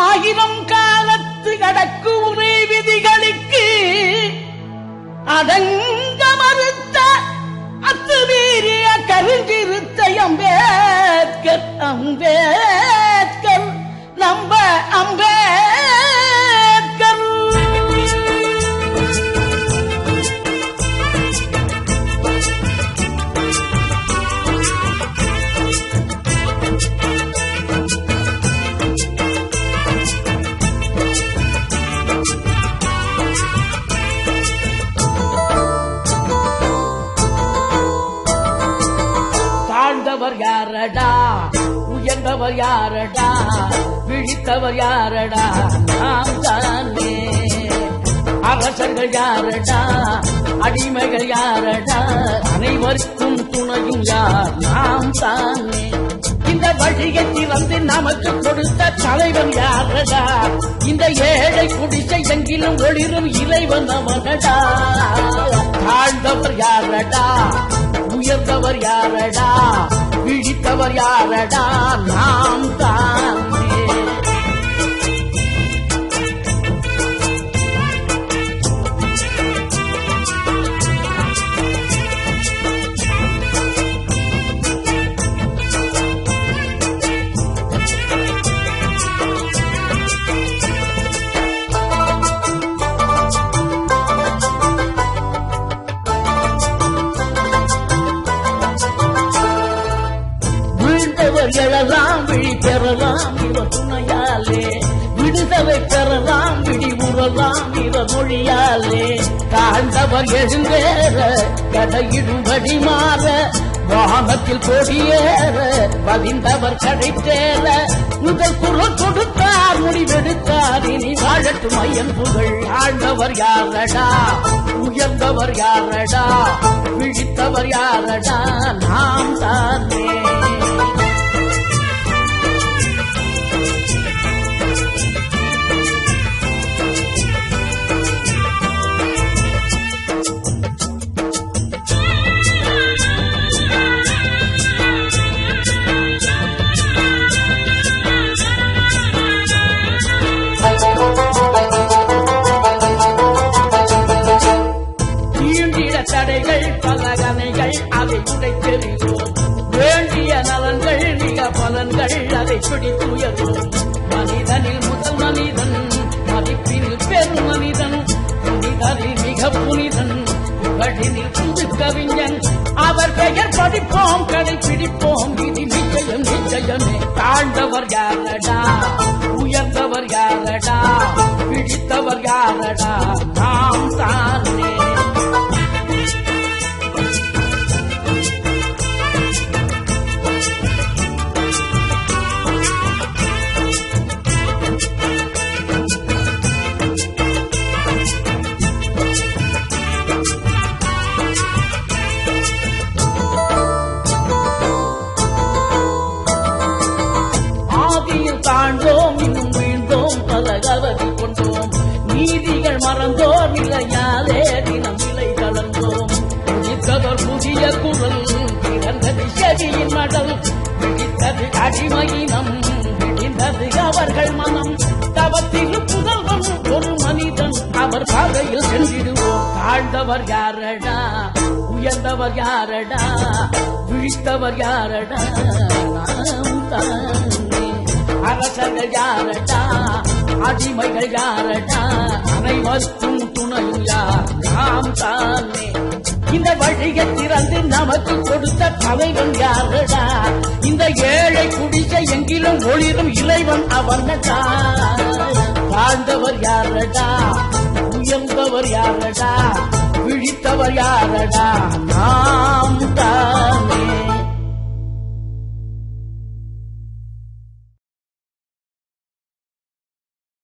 ஆயிரம் காலத்து கடக்கு உரை விதிகளுக்கு அடங்க மறுத்த அத்துமீறிய கருஞ்சிருத்த அம்பேத்கர் அம்பேத்கர் நம்ப அம்பேத்கர் தாழ்ந்தவர் யாரடா, உயர்ந்தவர் யாரடா, விழித்தவர் யாரடா, நாம் தானே. அரசர்கள் யாரடா, அடிமைகள் யாரடா, அனைவருக்கும் துணையும் யார், நாம் தானே. இந்த வழியை திறந்து நமக்கு கொடுத்த தலைவன் யாரடா, இந்த ஏழை குடிசை எங்கிலும் ஒளிரும் இறைவன் அவனடா. தாழ்ந்தவர் யாரடா, உயர்ந்தவர் யாரடா, விழித்தவர் யாரடா, நாம் தானே. எழலாம் விழி பெறலாம் இவர் துணையாலே, விடுதலை பெறலாம் விடி உறலாம் இவர் மொழியாலே. தாழ்ந்தவர் எழுந்தேற கடையிடும்படி மாற, வானத்தில் கொடியேற வலிந்தவர் கடைத்தேற. முதல் குரல் கொடுத்தார் முடிவெடுத்தார் இனி வாழட்டும் ஐயன் புகழ். ஆழ்ந்தவர் யாரடா, உயர்ந்தவர் யாரடா, விழித்தவர் யாரடா, நாம் தானே. தடைகள் பலகனைகள் அதை உடைத்தெறிவோம், வேண்டிய நலன்கள் மிக பலன்கள் அதை பிடித்துயர்வோம். மனிதனில் முதல் மனிதன், மதிப்பில் பெரும் மனிதன், புனிதனில் மிக புனிதன், புகழினில் புது கவிஞன். அவர் பெயர் படிப்போம் கடைபிடிப்போம், இது நிச்சயம் நிச்சயமே. தாழ்ந்தவர் யாரடா, உயர்ந்தவர் யாரடா, பிடித்தவர் யாரடா, நாம் தானே. தாழ்ந்தோம் இன்னும் வீழ்ந்தோம் பல கவதி கொண்டோம், நீதிகள் மறந்தோம் நிலையாலே தினம் நிலை கலந்தோம். புதித்தவர் புதிய குரல் பிறந்தது செடியின் மடல், விழித்தது அடிமையினம் விழிந்தது அவர்கள் மனம். தவத்தில் புதல்வன் ஒரு மனிதன் அவர் பாதையில் சென்றிடுவோம். தாழ்ந்தவர் யாரடா, உயர்ந்தவர் யாரடா, விழித்தவர் யாரடா, நாம் தானே. அரசர்கள் யாரடா, அடிமைகள் யாரடா, அனைவருக்கும் துணையும் யார், நாம் தானே. இந்த வழியை திறந்து நமக்கு கொடுத்த தலைவன் யாரடா, இந்த ஏழை குடிசை எங்கிலும் ஒளிரும் இறைவன் அவனடா. வாழ்ந்தவர் யாரடா, உயர்ந்தவர் யாரடா, விழித்தவர் யாரடா,